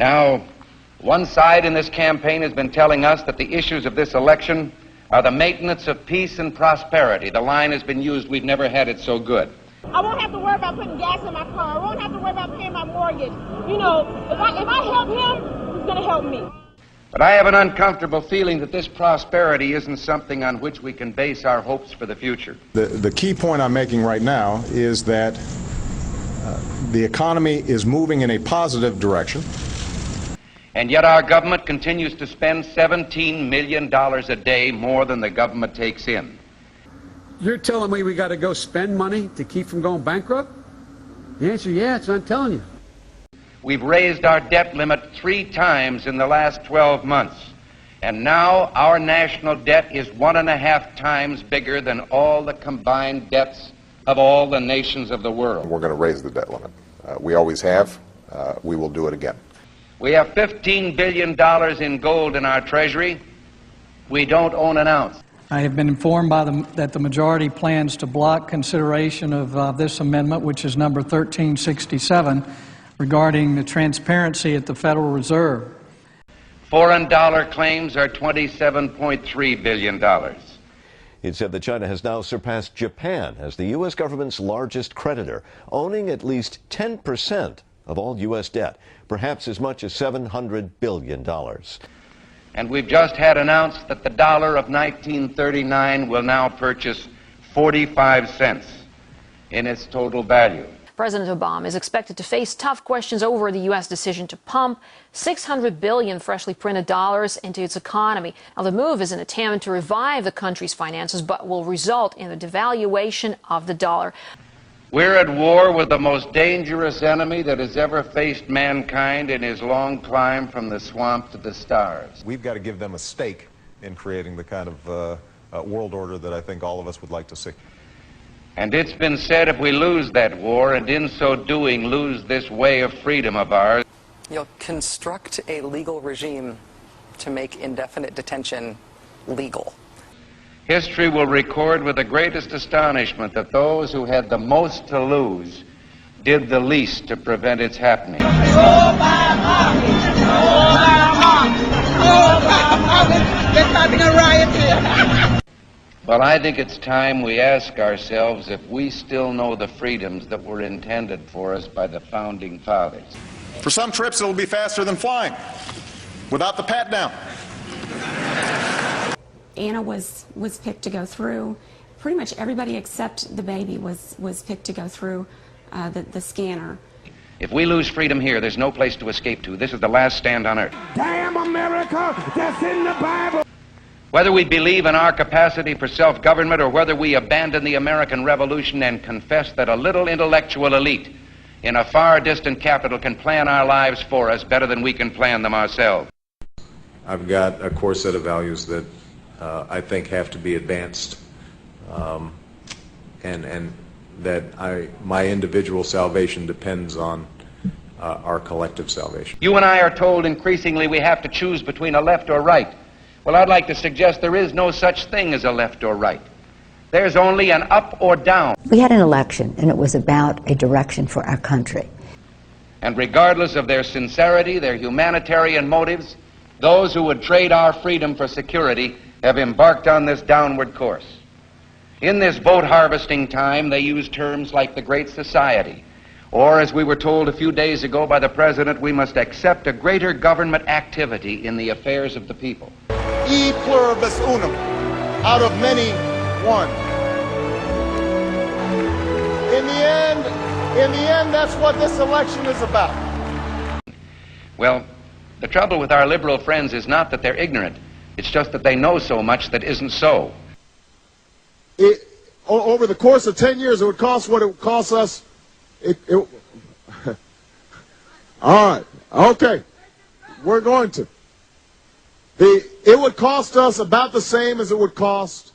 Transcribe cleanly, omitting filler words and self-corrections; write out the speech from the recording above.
Now, one side in this campaign has been telling us that the issues of this election are the maintenance of peace and prosperity. The line has been used, we've never had it so good. I won't have to worry about putting gas in my car. I won't have to worry about paying my mortgage. You know, if I help him, he's going to help me. But I have an uncomfortable feeling that this prosperity isn't something on which we can base our hopes for the future. The key point I'm making right now is that the economy is moving in a positive direction. And yet our government continues to spend $17 million a day more than the government takes in. You're telling me we got to go spend money to keep from going bankrupt? The answer is yes, I'm telling you. We've raised our debt limit 3 times in the last 12 months. And now our national debt is 1.5 times bigger than all the combined debts of all the nations of the world. We're going to raise the debt limit. We always have. We will do it again. We have $15 billion in gold in our treasury. We don't own an ounce. I have been informed that the majority plans to block consideration of this amendment, which is number 1367, regarding the transparency at the Federal Reserve. Foreign dollar claims are $27.3 billion. It said that China has now surpassed Japan as the U.S. government's largest creditor, owning at least 10% of all U.S. debt, perhaps as much as $700 billion. And we've just had announced that the dollar of 1939 will now purchase 45 cents in its total value. President Obama is expected to face tough questions over the U.S. decision to pump $600 billion freshly printed dollars into its economy. Now, the move is an attempt to revive the country's finances, but will result in the devaluation of the dollar. We're at war with the most dangerous enemy that has ever faced mankind in his long climb from the swamp to the stars. We've got to give them a stake in creating the kind of world order that I think all of us would like to see. And it's been said if we lose that war, and in so doing lose this way of freedom of ours, you'll construct a legal regime to make indefinite detention legal. history will record with the greatest astonishment that those who had the most to lose did the least to prevent its happening. Well, I think it's time we ask ourselves if we still know the freedoms that were intended for us by the Founding Fathers. For some trips, it'll be faster than flying, without the pat-down. Anna was picked to go through. Pretty much everybody except the baby was picked to go through the scanner. If we lose freedom here, there's no place to escape to. This is the last stand on earth. Damn America, that's in the Bible. Whether we believe in our capacity for self-government or whether we abandon the American Revolution and confess that a little intellectual elite in a far distant capital can plan our lives for us better than we can plan them ourselves. I've got a core set of values that I think have to be advanced, and that my individual salvation depends on our collective salvation. You and I are told increasingly we have to choose between a left or right. Well, I'd like to suggest there is no such thing as a left or right. There's only an up or down. We had an election, and it was about a direction for our country. And regardless of their sincerity, their humanitarian motives, those who would trade our freedom for security have embarked on this downward course. In this vote harvesting time, they use terms like the Great Society, or as we were told a few days ago by the President, we must accept a greater government activity in the affairs of the people. E pluribus unum, out of many, one. In the end, that's what this election is about. Well, the trouble with our liberal friends is not that they're ignorant. It's just that they know so much that isn't so. Over the course of 10 years, it would cost what it would cost us. All right, okay, we're going to. It would cost us about the same as it would cost